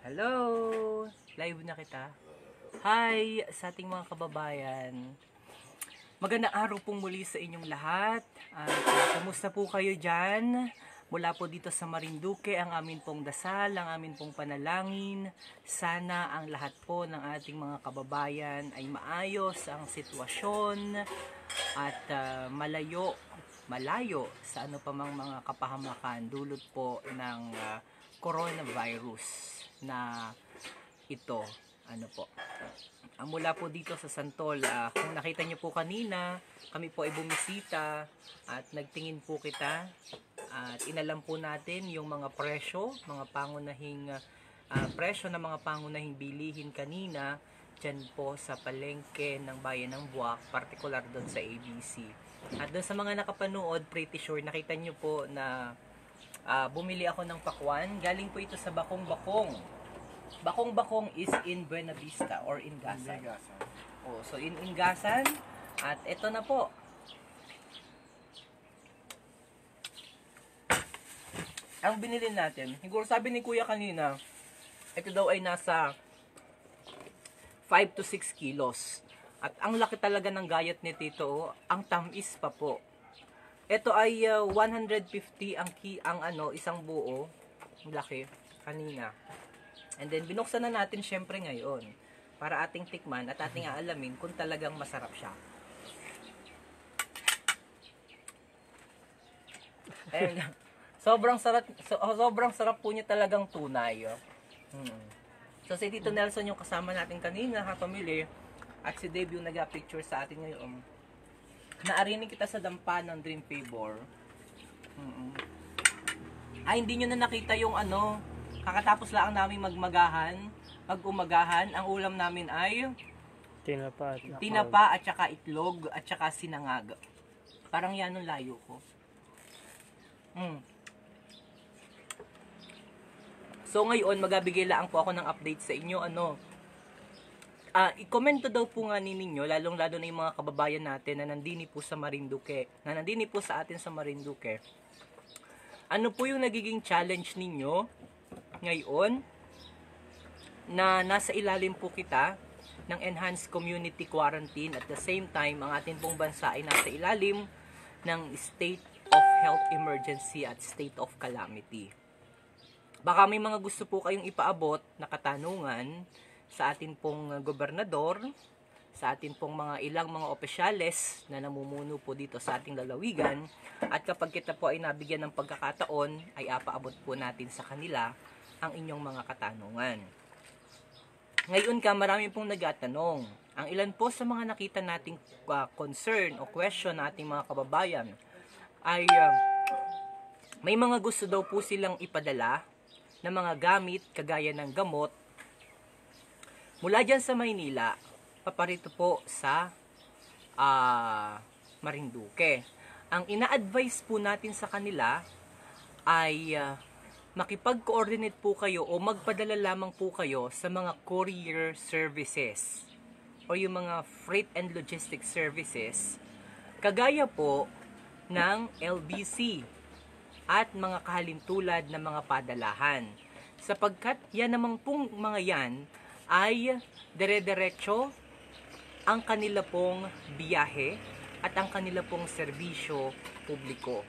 Hello! Live na kita. Hi sa ating mga kababayan. Magandang araw pong muli sa inyong lahat. Kumusta po kayo dyan? Mula po dito sa Marinduque, ang amin pong dasal, ang amin pong panalangin. Sana ang lahat po ng ating mga kababayan ay maayos ang sitwasyon at malayo sa ano pa mang mga kapahamakan dulot po ng coronavirus na ito. Ano po? Mula po dito sa Santol, kung nakita nyo po kanina, kami po ay bumisita at nagtingin po kita at inalam po natin yung mga presyo, mga pangunahing presyo ng mga pangunahing bilihin kanina dyan po sa palengke ng Bayan ng Buwak, partikular doon sa ABC. At doon sa mga nakapanood, pretty sure nakita nyo po na bumili ako ng pakwan. Galing po ito sa Bakong-Bakong. Bakong-Bakong is in Buena Vista or Ingasan. Oh, so in Ingasan. At ito na po. Ang binili natin, siguro sabi ni Kuya kanina, ito daw ay nasa 5 to 6 kilos. At ang laki talaga ng gayat ni Tito, ang tamis pa po. Ito ay 150 ang isang buo. Laki kanina. And then binuksan na natin syempre ngayon para ating tikman at ating aalamin kung talagang masarap siya. And sobrang sarap po niya talagang tunay. So si Tito Nelson yung kasama natin kanina, kapamilya, at si Dave yung nag-picture sa atin ngayon. Naarinig kita sa dampa ng Dream Favor. Hindi nyo na nakita yung kakatapos lang namin mag-umagahan. Ang ulam namin ay tinapa at saka itlog at saka sinangag. Parang yan ang layo ko. So ngayon magbibigay lang po ako ng update sa inyo. I-comment daw po nga ninyo, lalong-lalo na yung mga kababayan natin na nandini po sa Marinduque, na nandini po sa atin sa Marinduque. Ano po yung nagiging challenge ninyo ngayon na nasa ilalim po kita ng enhanced community quarantine, at the same time ang ating pong bansa ay nasa ilalim ng state of health emergency at state of calamity. Baka may mga gusto po kayong ipaabot na katanungan sa atin pong gobernador, sa atin pong ilang mga opisyales na namumuno po dito sa ating lalawigan, at kapag kita po ay nabigyan ng pagkakataon, ay apaabot po natin sa kanila ang inyong mga katanungan. Ngayon marami pong nagatanong. Ang ilan po sa mga nakita nating concern o question na ating mga kababayan ay may mga gusto daw po silang ipadala na mga gamit kagaya ng gamot mula dyan sa Maynila, paparito po sa Marinduque. Ang ina-advise po natin sa kanila ay makipag-coordinate po kayo o magpadala lamang po kayo sa mga courier services o yung mga freight and logistics services kagaya po ng LBC at mga kahalintulad na mga padalahan. Sapagkat yan namang pong mga yan ay dire-diretso ang kanila pong biyahe at ang kanila pong serbisyo publiko.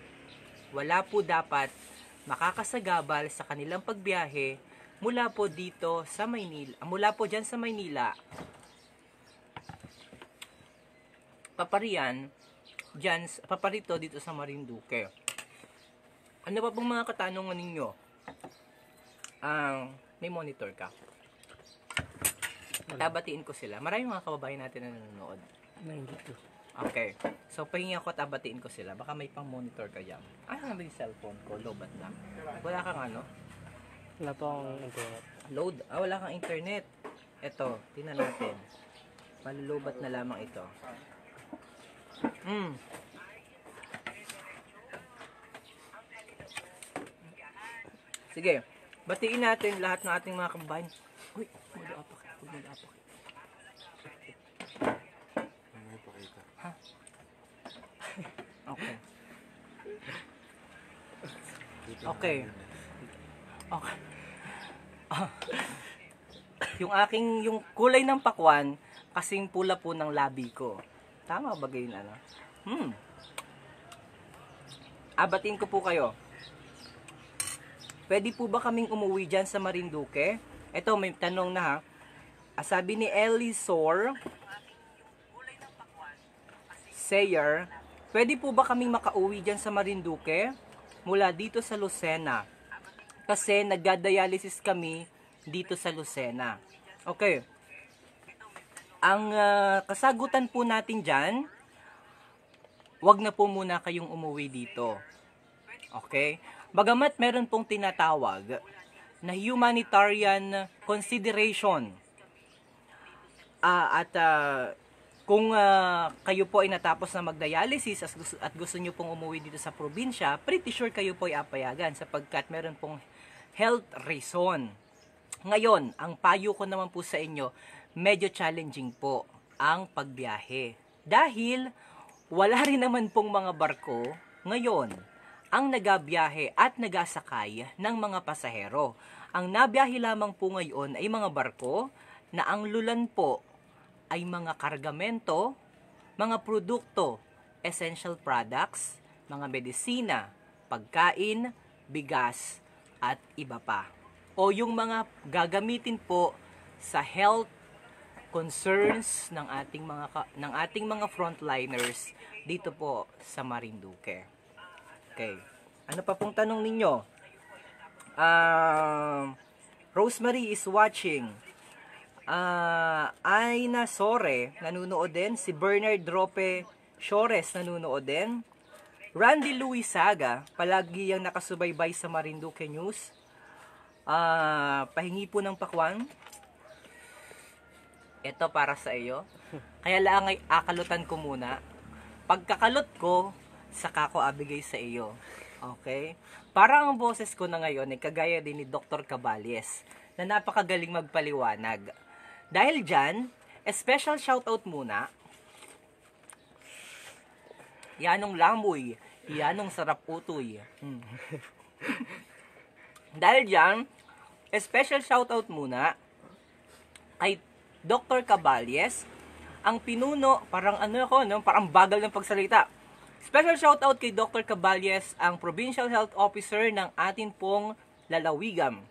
Wala po dapat makakasagabal sa kanilang pagbiyahe mula po dito sa Maynila, mula po dyan sa Maynila, paparito dito sa Marinduque. Ano pa pong mga katanungan ninyo? May monitor ka? Tabatiin ko sila. Maraming mga kababayan natin na nanonood. Okay. So, pahingi ako at tabatiin ko sila. Baka may pang monitor ka dyan. Ano yung cellphone ko? Lobat lang. Wala kang Wala pa akong internet. Load? Wala kang internet. Ito, tingnan natin. Malulubat na lamang ito. Sige. Batiin natin lahat ng ating mga kababayan. Uy, mag-aapak. Ha? Okay. Okay. Okay. yung kulay ng pakwan, kasing pula po ng labi ko. Tama ba yun, ano? Abatin ko po kayo. Pwede po ba kaming umuwi dyan sa Marinduque? Ito, may tanong na ha. Sabi ni Elisor Sayer, pwede po ba kaming makauwi dyan sa Marinduque? Mula dito sa Lucena. Kasi nagda-dialysis kami dito sa Lucena. Okay. Ang kasagutan po natin dyan, wag na po muna kayong umuwi dito. Okay? Bagamat meron pong tinatawag na humanitarian consideration. Kung kayo po ay natapos na mag-dialysis at gusto nyo pong umuwi dito sa probinsya, pretty sure kayo po ay apayagan sapagkat meron pong health reason. Ngayon, ang payo ko naman po sa inyo, medyo challenging po ang pagbiyahe. Dahil wala rin naman pong mga barko ngayon ang nagabiyahe at nagasakay ng mga pasahero. Ang nabiyahe lamang po ngayon ay mga barko na ang lulan po ay mga kargamento, mga produkto, essential products, mga medisina, pagkain, bigas, at iba pa. O yung mga gagamitin po sa health concerns ng ating mga frontliners dito po sa Marinduque. Okay. Ano pa pong tanong ninyo? Rosemary is watching. Aina Sore, nanunood din. Si Bernard Drope Shores, nanunood din. Randy Luisaga, palagi yung nakasubaybay sa Marinduque News. Pahingi po ng pakwan. Ito para sa iyo. Kaya lang ay akalutan ko muna. Pagkakalot ko, saka ko abigay sa iyo. Okay? Parang ang boses ko na ngayon ay kagaya din ni Dr. Caballes na napakagaling magpaliwanag. Dahil dyan, special shoutout muna. Yanong lamoy, yanong sarap utoy. Dahil dyan, special shoutout muna kay Dr. Caballes, ang pinuno, parang parang bagal ng pagsalita. Special shoutout kay Dr. Caballes, ang Provincial Health Officer ng atin pong lalawigan.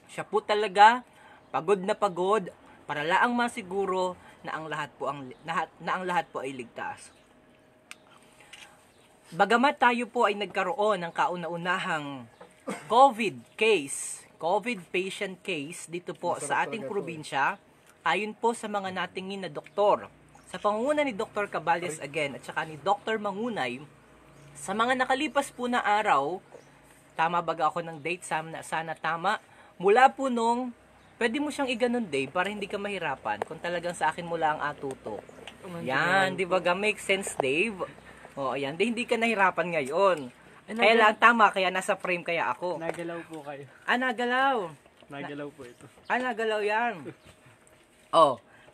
Siya po talaga pagod na pagod para laang masiguro na ang lahat po ay ligtas. Bagamat tayo po ay nagkaroon ng kauna-unahang COVID patient case dito po sa ating probinsya, ayon po sa mga natingin na doktor, sa pangunguna ni Dr. Caballes again at saka ni Dr. Mangunay, sa mga nakalipas po na araw, tama ba ako ng date? Sana tama. Mula po nung, pwede mo siyang iganon, Dave, para hindi ka mahirapan kung talagang sa akin mula ang atuto. Yan, di ba make sense, Dave? O, ayan, hindi ka nahirapan ngayon. Kaya lang tama, kaya nasa frame kaya ako. Nagalaw po kayo. Nagalaw. Nagalaw po ito. Nagalaw yan.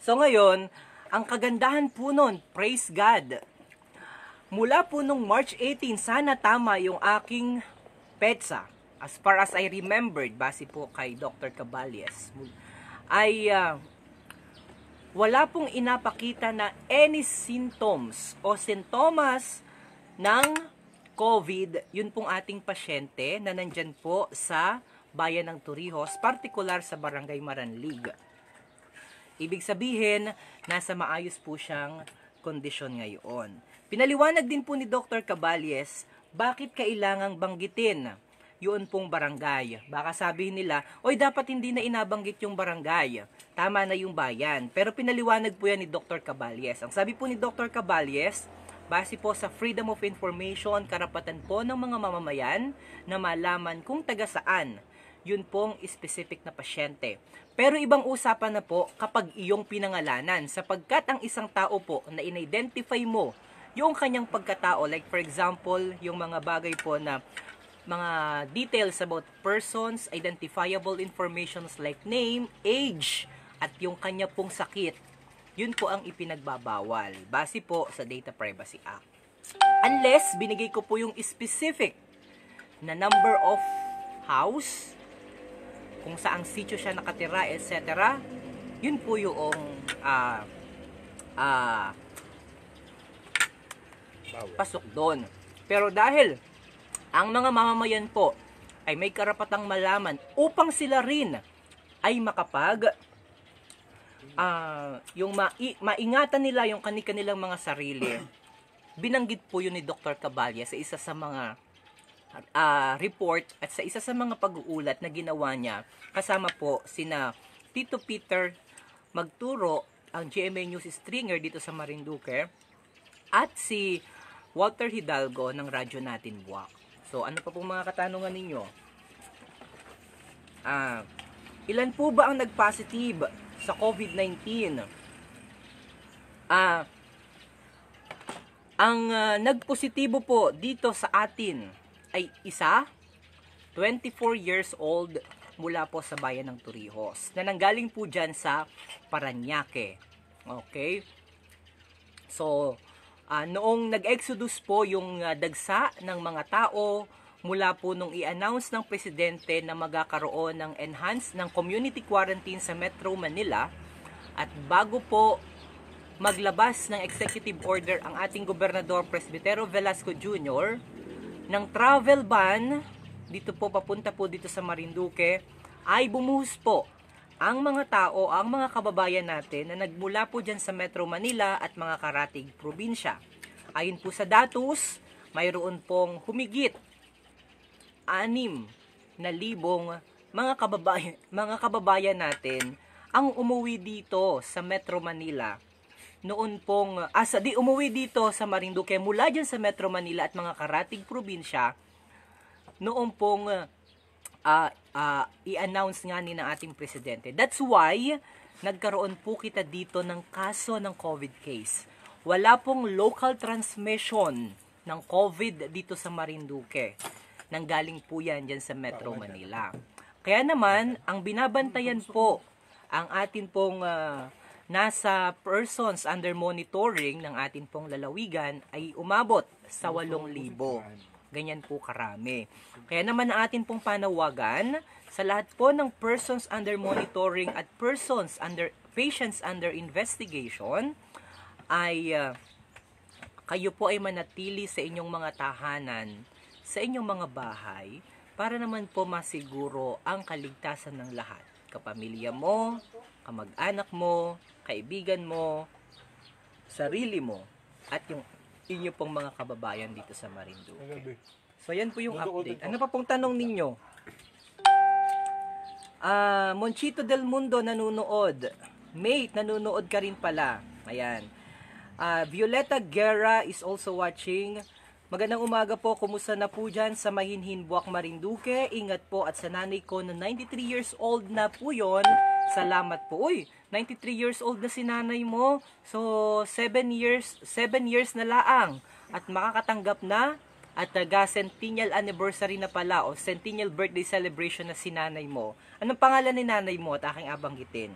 So ngayon, ang kagandahan po nun, praise God. Mula po nung March 18, sana tama yung aking petsa. As far as I remembered, base po kay Dr. Caballes, ay wala pong inapakita na any symptoms o sintomas ng COVID, yun pong ating pasyente na nandyan po sa bayan ng Torrijos, partikular sa Barangay Maranlig. Ibig sabihin, nasa maayos po siyang kondisyon ngayon. Pinaliwanag din po ni Dr. Caballes, bakit kailangang banggitin yun pong barangay. Baka sabihin nila, oy dapat hindi na inabanggit yung barangay. Tama na yung bayan. Pero pinaliwanag po yan ni Dr. Caballes. Ang sabi po ni Dr. Caballes, base po sa Freedom of Information, karapatan po ng mga mamamayan na malaman kung taga saan yun pong specific na pasyente. Pero ibang usapan na po kapag iyong pinangalanan, sapagkat ang isang tao po na in-identify mo yung kanyang pagkatao, like for example, yung mga bagay po na mga details about persons, identifiable informations like name, age, at yung kanya pong sakit, yun po ang ipinagbabawal base po sa Data Privacy Act. Unless binigay ko po yung specific na number of house, kung saang sitio siya nakatira, etc., Yun po yung ah, pasok doon. Pero dahil ang mga mamamayan po ay may karapatang malaman upang sila rin ay makapag maingatan nila yung kanilang mga sarili. Binanggit po yun ni Dr. Cabalya sa isa sa mga report at sa isa sa mga pag-uulat na ginawa niya kasama po sina Tito Peter Magturo, ang GMA News Stringer dito sa Marinduque, at si Walter Hidalgo ng Radyo Natin Buwak. So ano pa pong mga katanungan ninyo? Ilan po ba ang nag-positive sa COVID-19? Ang nagpositibo po dito sa atin ay isa, 24 years old, mula po sa bayan ng Torrijos, na nanggaling po dyan sa Parañaque. Okay? So, noong nag-exodus po yung dagsa ng mga tao, mula po nung i-announce ng presidente na magkakaroon ng enhanced ng community quarantine sa Metro Manila, at bago po maglabas ng executive order ang ating gobernador Presbitero Velasco Jr. ng travel ban dito po papunta po dito sa Marinduque, ay bumuhos po ang mga tao, ang mga kababayan natin na nagmula po dyan sa Metro Manila at mga karatig probinsya. Ayon po sa datos, mayroon pong humigit 6,000 mga kababayan natin ang umuwi dito sa Metro Manila. Noon pong umuwi dito sa Marinduque mula dyan sa Metro Manila at mga karatig probinsya noong pong i-announce nga ni ng ating presidente. That's why nagkaroon po kita dito ng kaso ng COVID case. Wala pong local transmission ng COVID dito sa Marinduque. Nanggaling po yan dyan sa Metro Manila. Kaya naman, ang binabantayan po ang atin pong nasa persons under monitoring ng atin pong lalawigan ay umabot sa 8,000. Ganyan po karami. Kaya naman ang atin pong panawagan sa lahat po ng persons under monitoring at patients under investigation ay kayo po ay manatili sa inyong mga tahanan, sa inyong mga bahay, para naman po masiguro ang kaligtasan ng lahat. Kapamilya mo, kamag-anak mo, kaibigan mo, sarili mo, at yung inyo pong mga kababayan dito sa Marinduque. So yan po yung update. Ano pa pong tanong ninyo? Monchito del Mundo nanonood. Mate, nanonood ka rin pala. Ayan. Violeta Guerra is also watching. Magandang umaga po. Kumusta na po dyan sa Mahinhin, Buwak, Marinduque? Ingat po, at sa nanay ko na 93 years old na po yon. Salamat po. Uy, 93 years old na si nanay mo. So, 7 years na laang. At makakatanggap na at centennial anniversary na pala o centennial birthday celebration na si nanay mo. Anong pangalan ni nanay mo at aking abanggitin?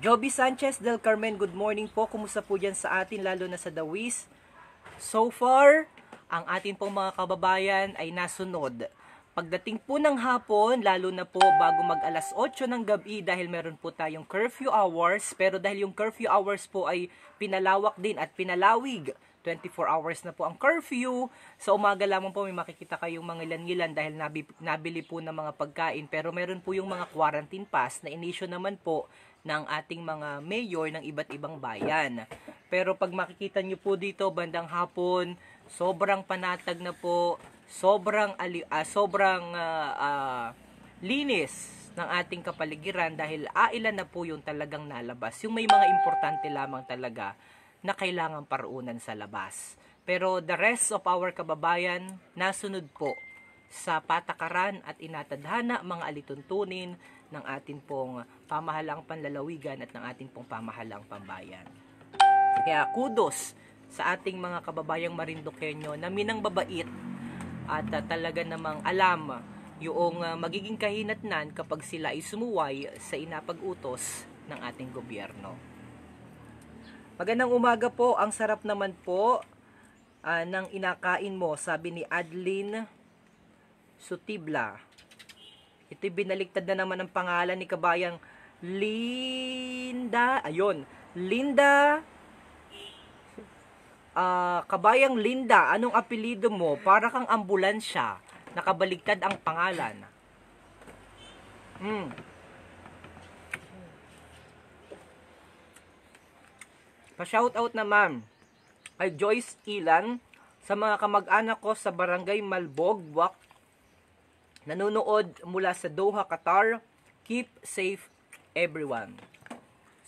Joby Sanchez del Carmen, good morning po. Kumusta po dyan sa atin, lalo na sa Dawis? So far, ang atin pong mga kababayan ay nasunod. Pagdating po ng hapon, lalo na po bago mag alas 8 ng gabi, dahil meron po tayong curfew hours, pero dahil yung curfew hours po ay pinalawak din at pinalawig, 24 hours na po ang curfew. Sa umaga lamang po may makikita kayong mga ilan-ilan dahil nabili po ng mga pagkain, pero meron po yung mga quarantine pass na inisyo naman po ng ating mga mayor ng iba't ibang bayan. Pero pag makikita nyo po dito bandang hapon, sobrang panatag na po, sobrang linis ng ating kapaligiran dahil ilan na po yung talagang nalabas. Yung may mga importante lamang talaga na kailangan paruunan sa labas. Pero the rest of our kababayan, nasunod po sa patakaran at inatadhana mga alituntunin ng ating pong pamahalaang panlalawigan at ng ating pong pamahalaang pambayan. Kaya kudos sa ating mga kababayang Marinduqueño na minang babait at talaga namang alam yung magiging kahinatnan kapag sila ay sumuway sa inapag-utos ng ating gobyerno. Magandang umaga po, ang sarap naman po ng inakain mo, sabi ni Adlin Sutibla. Ito'y binaligtad na naman ang pangalan ni kabayang Linda. Ayun, Linda. Kabayang Linda, anong apelido mo? Para kang ambulansya. Nakabaligtad ang pangalan. Pa-shoutout naman ay Joyce Ilan sa mga kamag-anak ko sa Barangay Malbog, Buwak. Nanonood mula sa Doha, Qatar. Keep safe everyone.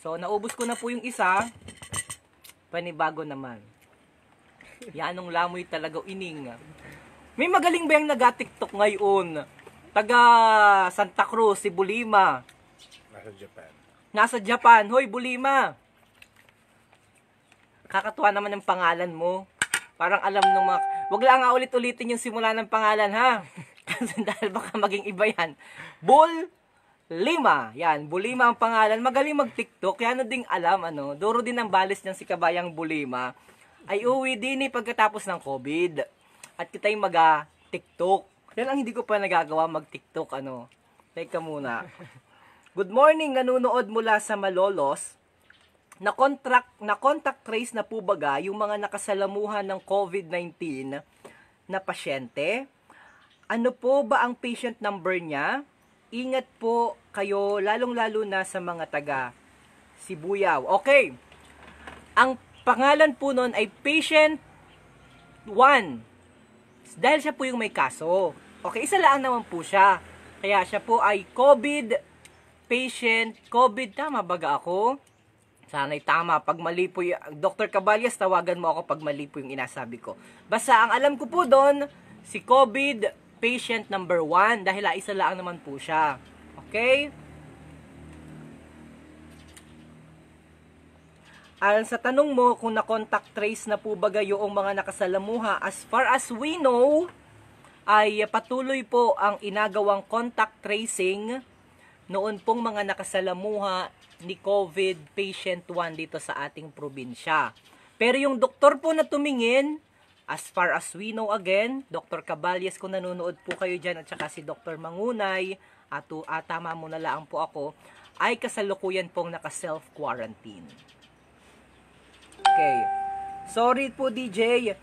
So, naubos ko na po yung isa. Panibago naman. Yanong lamoy talaga ining. May magaling ba yung nag-TikTok ngayon? Taga Santa Cruz, si Bulima. Nasa Japan. Hoy, Bulima. Kakatuwa naman ang pangalan mo. Parang alam nung mga... Wag lang nga ulit-ulitin yung simula ng pangalan, ha? Kasi dahil baka maging iba yan. Bulima. Yan, Bulima ang pangalan. Magaling mag-TikTok. Yan ding alam, ano. Duro din ang balis niyang si kabayang Bulima. Ay uwi din pagkatapos ng COVID. At kita'y mag-TikTok. Yan ang hindi ko pa nagagawa, mag-TikTok, ano. Teka muna. Good morning, nanonood mula sa Malolos. Na-contact trace na po baga yung mga nakasalamuhan ng COVID-19 na pasyente? Ano po ba ang patient number niya? Ingat po kayo, lalong-lalo na sa mga taga Sibuyao. Okay. Ang pangalan po nun ay patient 1. Dahil siya po yung may kaso. Okay, isa lang naman po siya. Kaya siya po ay COVID patient. COVID, tama baga ako? Sana'y tama. Pag mali po yung... Dr. Caballas, tawagan mo ako pag mali po yung inasabi ko. Basta, ang alam ko po doon, si COVID patient number 1. Dahil isa lang naman po siya. Okay? Sa tanong mo kung na-contact trace na po baga yung mga nakasalamuha, as far as we know, ay patuloy po ang inagawang contact tracing noon pong mga nakasalamuha ni COVID patient 1 dito sa ating probinsya. Pero yung doktor po na tumingin, as far as we know again, Dr. Caballas, kung nanonood po kayo dyan, at saka si Dr. Mangunay, at tama mo na lang po ako, ay kasalukuyan pong naka-self-quarantine. Okay. Sorry po, DJ.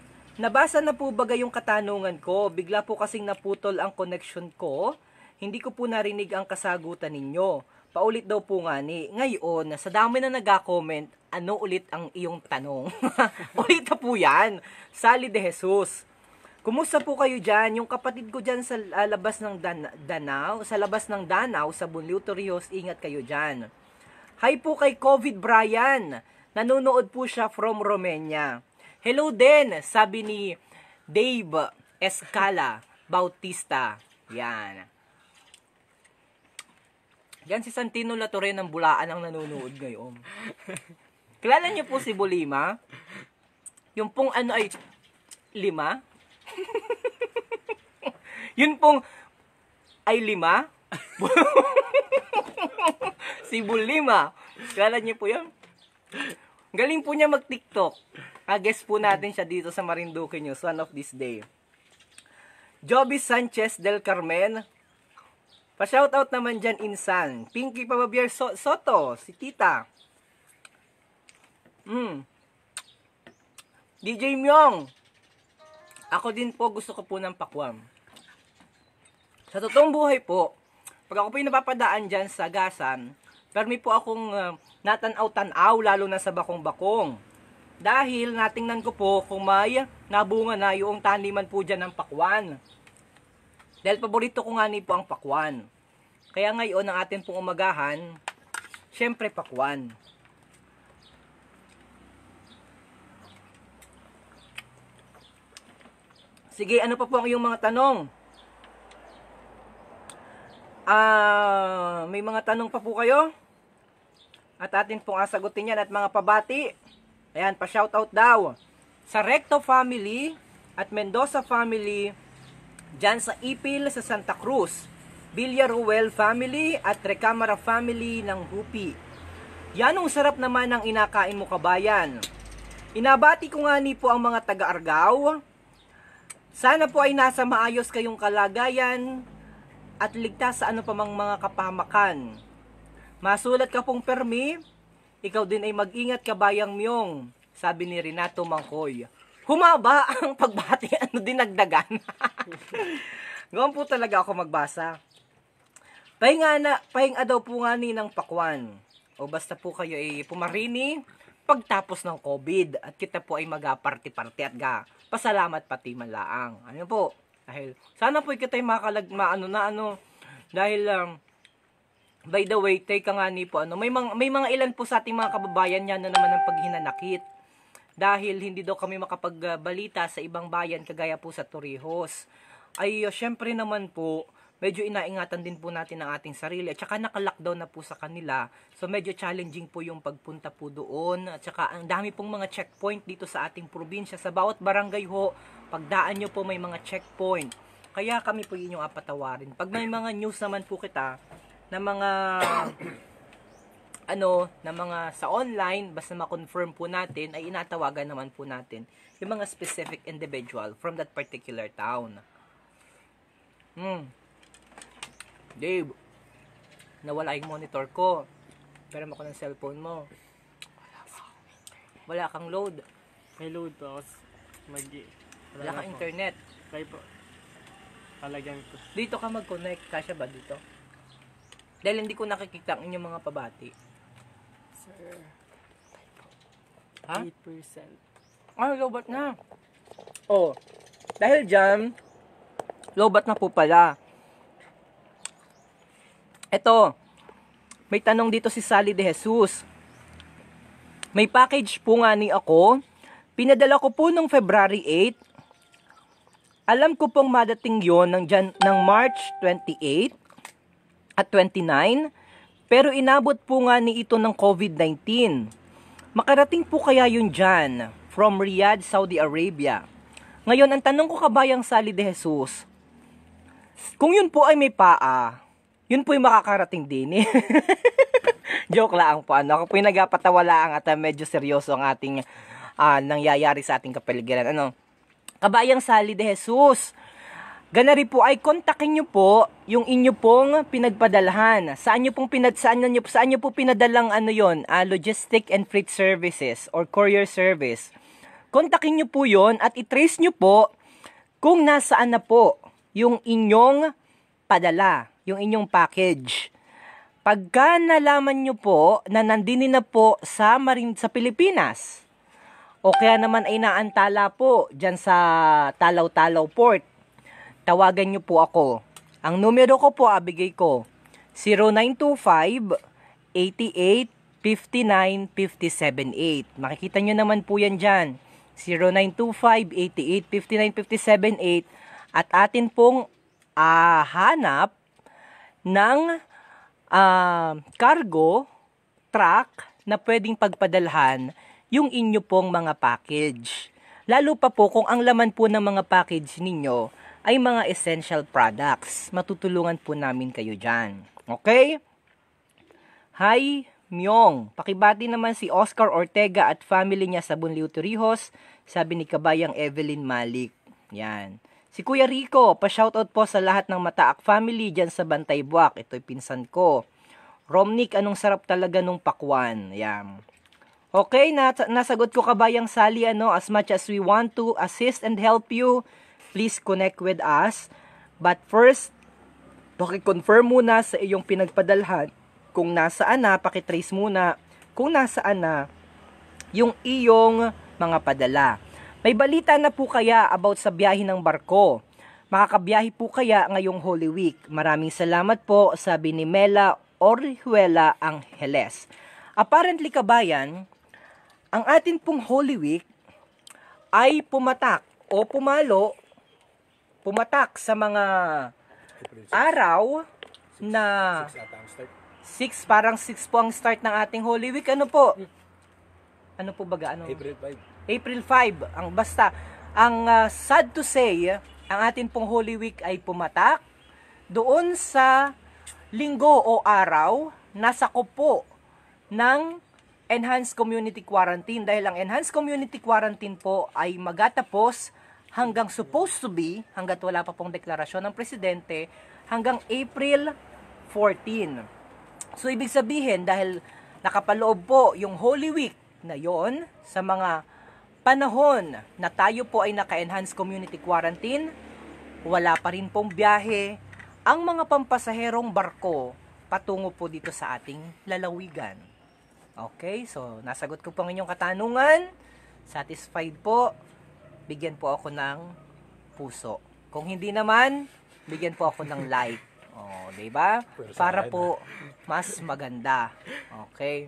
Nabasa na po baga yung katanungan ko. Bigla po kasing naputol ang connection ko. Hindi ko po narinig ang kasagutan ninyo. Paulit daw po nga ni. Ngayon, sa dami na nag-comment, ano ulit ang iyong tanong? Ulit na po yan. Sally de Jesus. Kumusta po kayo dyan? Yung kapatid ko dyan sa labas ng Danao, sa Bonluto Rios, ingat kayo dyan. Hi po kay COVID Brian. Nanonood po siya from Romania. Hello din, sabi ni Dave Escala Bautista. Yan. Yan si Santino Latore ng Bulaan ang nanonood ngayon. Kilala niyo po si Bulima? Yung pong ano ay 5? Yun pong ay 5? Si Bulima. Kilala niyo po yun? Galing po niya mag-TikTok. Guess po natin siya dito sa Marinduque News one of this day. Joby Sanchez del Carmen. Pa-shoutout naman dyan, Insan. Pinky Pababier Soto, si Tita. DJ Myong. Ako din po, gusto ko po ng pakwam. Sa totoong buhay po, pag ako po yung napapadaan dyan sa Gasan, permi po akong natanaw-tanaw, lalo na sa bakong-bakong. Dahil natingnan ko po kung may nabunga na yung taniman po dyan ng pakwan. Dahil paborito ko nga ni po ang pakwan. Kaya ngayon, ang atin pong umagahan, syempre pakwan. Sige, ano pa po ang iyong mga tanong? May mga tanong pa po kayo? At atin pong asagutin yan at mga pabati. Ayan, pa-shoutout daw. Sa Recto family at Mendoza family, dyan sa Ipil sa Santa Cruz, Villaruel family at Recamara family ng Hupi. Yan ang sarap naman ng inakain mo, kabayan. Inabati ko nga ni po ang mga taga-Argao. Sana po ay nasa maayos kayong kalagayan at ligtas sa ano pa mang mga kapahamakan. Masulat ka pong permi, ikaw din ay mag-ingat kabayang Myong, sabi ni Renato Mangkoy. Humaba ang pagbati, dinagdagan. Gawin po talaga ako magbasa. Pahinga daw po nga ni ng pakwan. O basta po kayo ay pumarini pagtapos ng COVID at kita po ay mag-party-party at pasalamat pati malaang. Ano po? Dahil sana po kita ay dahil by the way, teka nga ni po may mga ilan po sa ating mga kababayan yan na naman ang paghinanakit. Dahil hindi daw kami makapagbalita sa ibang bayan kagaya po sa Torrijos. Ay syempre naman po medyo inaingatan din po natin ang ating sarili at saka naka-lockdown na po sa kanila. So medyo challenging po yung pagpunta po doon at saka ang dami pong mga checkpoint dito sa ating probinsya. Sa bawat barangay ho, pagdaan nyo po may mga checkpoint. Kaya kami po inyong apatawarin. Pag may mga news naman po kita na mga na mga sa online, basta ma-confirm po natin, ay inatawagan naman po natin yung mga specific individual from that particular town. Dave, nawala yung monitor ko. Pero ako ng cellphone mo. Wala kang load. May load to. Wala kang internet. Kaya po. Talagyan ko. Dito ka mag-connect. Kasya ba dito? Dahil hindi ko nakikita ang inyong mga pabati. Sir. Ha? 8%. Ah, lobat na. Oh, dahil dyan, lobat na po pala. Eto, may tanong dito si Sally De Jesus. May package po nga ni ako. Pinadala ko po nung February 8. Alam ko pong madating yon ng March 28 at 29. Pero inabot po nga ni ito ng COVID-19. Makarating po kaya yun dyan from Riyadh, Saudi Arabia. Ngayon, ang tanong ko kabayang Sally De Jesus, kung yun po ay may paa, yun po yung makakarating din eh. Joke lang po. Ako po yung nagpatawalaan at medyo seryoso ang ating nangyayari sa ating kapaligiran. Kabayang Sally De Jesus, ganari po ay kontakin nyo po yung inyo pong pinagpadalhan. Saan nyo po pinadalang logistic and freight services or courier service. Kontakin nyo po yon at i-trace nyo po kung nasaan na po yung inyong padala, yung inyong package. Pagka nalaman nyo po na nandini na po sa Pilipinas, o kaya naman ay naantala po dyan sa Talaw-Talaw Port, tawagan nyo po ako. Ang numero ko po, abigay ko, 0925-88-59-578. Makikita nyo naman po yan dyan. 0925-88-59-578. At atin pong hanap ng cargo truck na pwedeng pagpadalhan yung inyo pong mga package. Lalo pa po kung ang laman po ng mga package ninyo ay mga essential products. Matutulungan po namin kayo dyan. Okay? Hi, Myong. Pakibati naman si Oscar Ortega at family niya sa Bunliu, Torrijos, sabi ni kabayang Evelyn Malik. Yan. Si Kuya Rico, pa-shoutout po sa lahat ng Mataak family dyan sa Bantay Buwak. Ito'y pinsan ko. Romnick, anong sarap talaga nung pakwan. Yan. Okay, nasagot ko kabayang Sally, as much as we want to assist and help you, please connect with us. But first, paki-confirm muna sa iyong pinagpadalhan kung nasaan na, paki-trace muna kung nasaan na yung iyong mga padala. May balita na po kaya about sa biyahe ng barko? Makakabiyahe po kaya ngayong Holy Week? Maraming salamat po, sabi ni Mela Orihuela Angeles. Apparently kabayan, ang atin pong Holy Week ay pumatak sa mga araw na 6, parang 6 po ang start ng ating Holy Week. Ano po baga? April 5. Sad to say, ang atin pong Holy Week ay pumatak doon sa linggo o araw na sakop po ng Enhanced Community Quarantine. Dahil ang Enhanced Community Quarantine po ay magatapos hanggang supposed to be, hanggat wala pa pong deklarasyon ng presidente, hanggang April 14. So, ibig sabihin, dahil nakapaloob po yung Holy Week na yon sa mga panahon na tayo po ay naka-enhanced community quarantine, wala pa rin pong biyahe ang mga pampasaherong barko patungo po dito sa ating lalawigan. Okay, so nasagot ko po ang inyong katanungan. Satisfied po? Bigyan po ako ng puso. Kung hindi naman, bigyan po ako ng like. Oh, 'di ba? Para po mas maganda. Okay?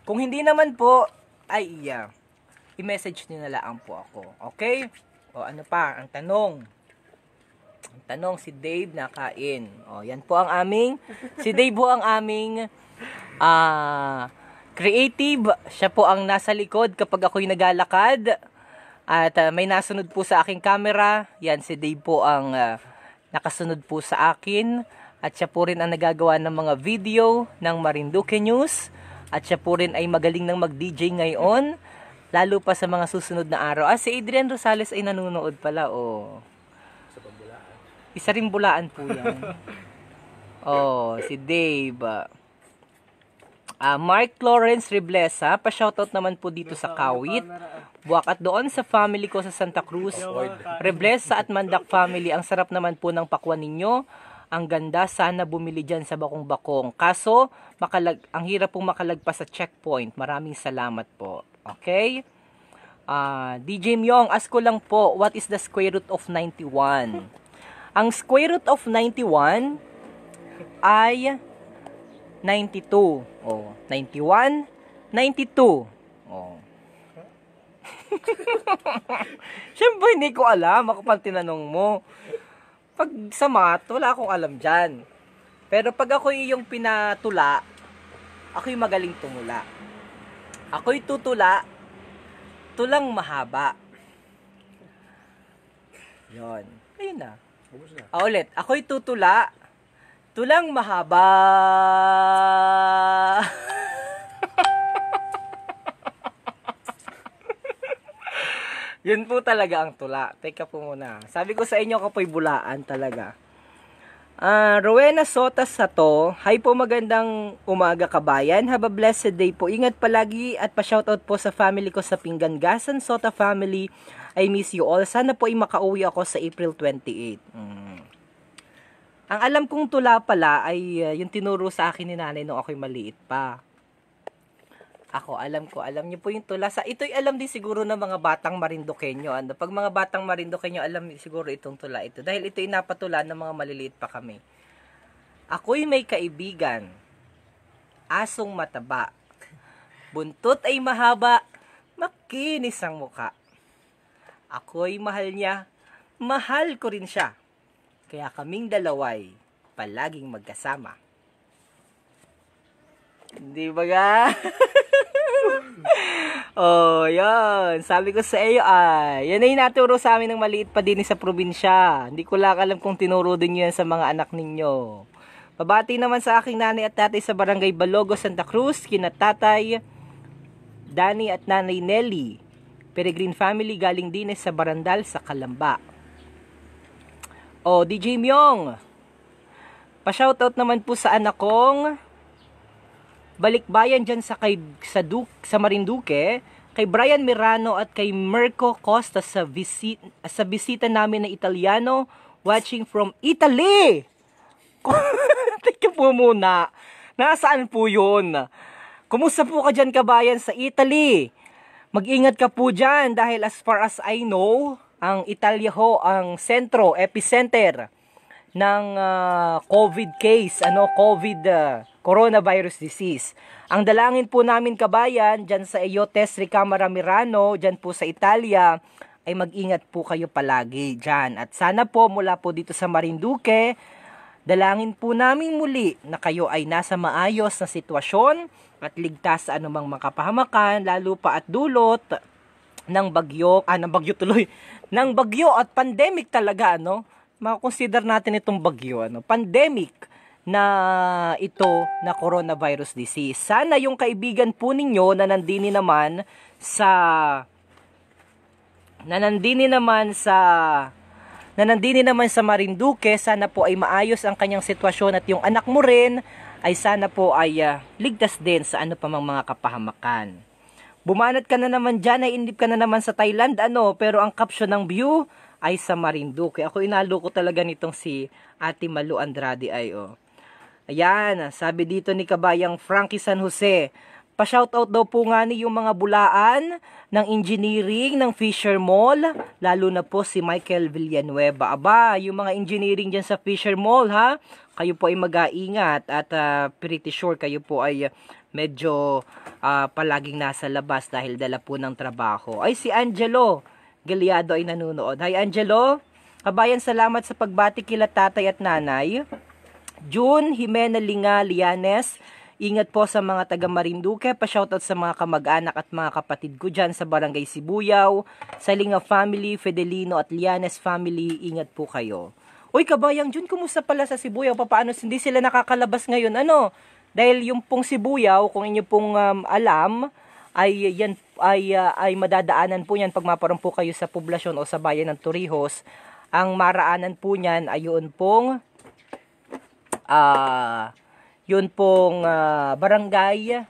Kung hindi naman po, ay i-message niyo na lang po ako. Okay? O ano pa ang tanong? Ang tanong, si Dave nakain. O, yan po ang aming, si Dave po ang aming creative. Siya po ang nasa likod kapag ako'y naglalakad. At may nasunod po sa aking camera. Yan, si Dave po ang nakasunod po sa akin. At siya po rin ang nagagawa ng mga video ng Marinduque News. At siya po rin ay magaling ng mag-DJ ngayon. Lalo pa sa mga susunod na araw. Si Adrian Rosales ay nanonood pala. Isa rin bulaan po yan. Si Dave. Mark Lawrence Reblesa, pa-shoutout naman po dito sa Kawit. Buwak at doon sa family ko sa Santa Cruz. Reblesa at Mandak family, ang sarap naman po ng pakwan ninyo. Ang ganda, sana bumili dyan sa bakong-bakong. Kaso, ang hirap pong makalagpas sa checkpoint. Maraming salamat po. Okay? DJ Myong, ask ko lang po, what is the square root of 91? Ang square root of 91 ay 92. 91, 92. Siyempre, hindi ko alam. Ako pang tinanong mo. Pag sa math, wala akong alam dyan. Pero pag ako yung pinatula, ako'y magaling tumula. Ako'y tutula, tulang mahaba. Yon. Ayun na. Ulit. Ako'y tutula, tulang mahaba. Yun po talaga ang tula. Teka po muna. Sabi ko sa inyo, ako po'y bulaan talaga. Rowena Sotas Sato. Hi po, magandang umaga kabayan. Have a blessed day po. Ingat palagi at pa-shoutout po sa family ko sa Pinggangasan Sota family. I miss you all. Sana po ay makauwi ako sa April 28. Ang alam kong tula pala ay yung tinuro sa akin ni nanay nung ako'y maliit pa. Alam niyo po yung tula. Ito'y alam din siguro ng mga batang Marinduqueño. Pag mga batang Marinduqueño, alam siguro itong tula ito. Dahil ito'y napatula ng mga maliliit pa kami. Ako'y may kaibigan, asong mataba, buntot ay mahaba, makinis ang muka. Ako'y mahal niya, mahal ko rin siya. Kaya kaming dalaway, palaging magkasama. Hindi ba ga? Yan. Sabi ko sa iyo yan ay naturo sa amin ng maliit pa din sa probinsya. Hindi ko lang alam kung tinuro din yan sa mga anak ninyo. Pabati naman sa aking nanay at tatay sa Barangay Balogo, Santa Cruz, kina tatay Danny at nanay Nelly. Peregrine family galing din sa Barandal sa Kalamba. DJ Myong. Pa-shoutout naman po sa anak kong balikbayan dyan sa Marinduque, kay Brian Mirano at kay Mirko Costa sa bisita namin na Italiano watching from Italy. Teka po muna. Nasaan po yun? Kumusta po ka dyan kabayan sa Italy? Mag-ingat ka po dyan dahil as far as I know, ang Italia ho ang epicenter ng COVID case, coronavirus disease. Ang dalangin po namin kabayan, dyan sa Eyotes Ricamara Mirano, dyan po sa Italia, ay mag-ingat po kayo palagi dyan. At sana po mula po dito sa Marinduque, dalangin po namin muli na kayo ay nasa maayos na sitwasyon at ligtas sa anumang makapahamakan, lalo pa at dulot ng bagyo at pandemic talaga, makakonsider natin itong bagyo, pandemic na ito na coronavirus disease. Sana yung kaibigan po ninyo na nandini naman sa nanandini naman sa Marinduque, sana po ay maayos ang kanyang sitwasyon at yung anak mo rin ay sana po ay ligtas din sa ano pa mang mga kapahamakan. Bumanat ka na naman dyan, ay indip ka na naman sa Thailand, pero ang caption ng view ay sa Marinduque. Ako inaloko talaga nitong si Ate Malu Andrade ay Ayan, sabi dito ni Kabayang Frankie San Jose, pa-shoutout daw po nga ni yung mga bulaan ng engineering ng Fisher Mall, lalo na po si Michael Villanueva. Aba, yung mga engineering dyan sa Fisher Mall, ha? Kayo po ay mag-aingat at pretty sure kayo po ay medyo palaging nasa labas dahil dala po ng trabaho. Ay, si Angelo Galiado ay nanonood. Hi, Angelo. Kabayan, salamat sa pagbati kila tatay at nanay. June Jimena Linga Lianes, ingat po sa mga taga Marinduque, pa-shoutout sa mga kamag-anak at mga kapatid ko dyan sa Barangay Sibuyaw, sa Linga family, Fidelino at Lianes family, ingat po kayo. Uy, Kabayang June, kumusta pala sa Sibuyaw? Paano hindi sila nakakalabas ngayon? Dahil yung pong Sibuyaw, kung inyo pong alam, ay yan ay madadaanan po yan pag maparang po kayo sa poblasyon o sa bayan ng Torrijos. Ang maraanan po niyan ay yun pong barangay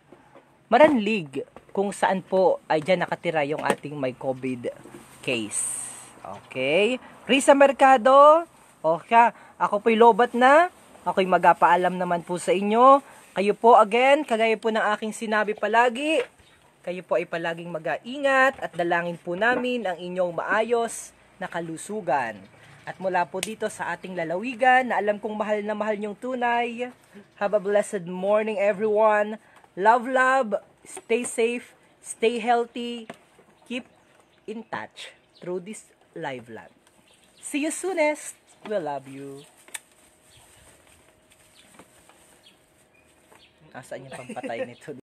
Maranlig, kung saan po ay dyan nakatira yung ating may COVID case. Okay? Risa Mercado, okay, ako po'y lobat na. Ako'y magpaalam naman po sa inyo. Kayo po again, kagaya po ng aking sinabi palagi, kayo po ay palaging mag-aingat at dalangin po namin ang inyong maayos na kalusugan. At mula po dito sa ating lalawigan na alam kong mahal na mahal niyong tunay, have a blessed morning everyone. Love, love, stay safe, stay healthy, keep in touch through this live lab. See you soonest. We love you. Asaan yung pampatay nito?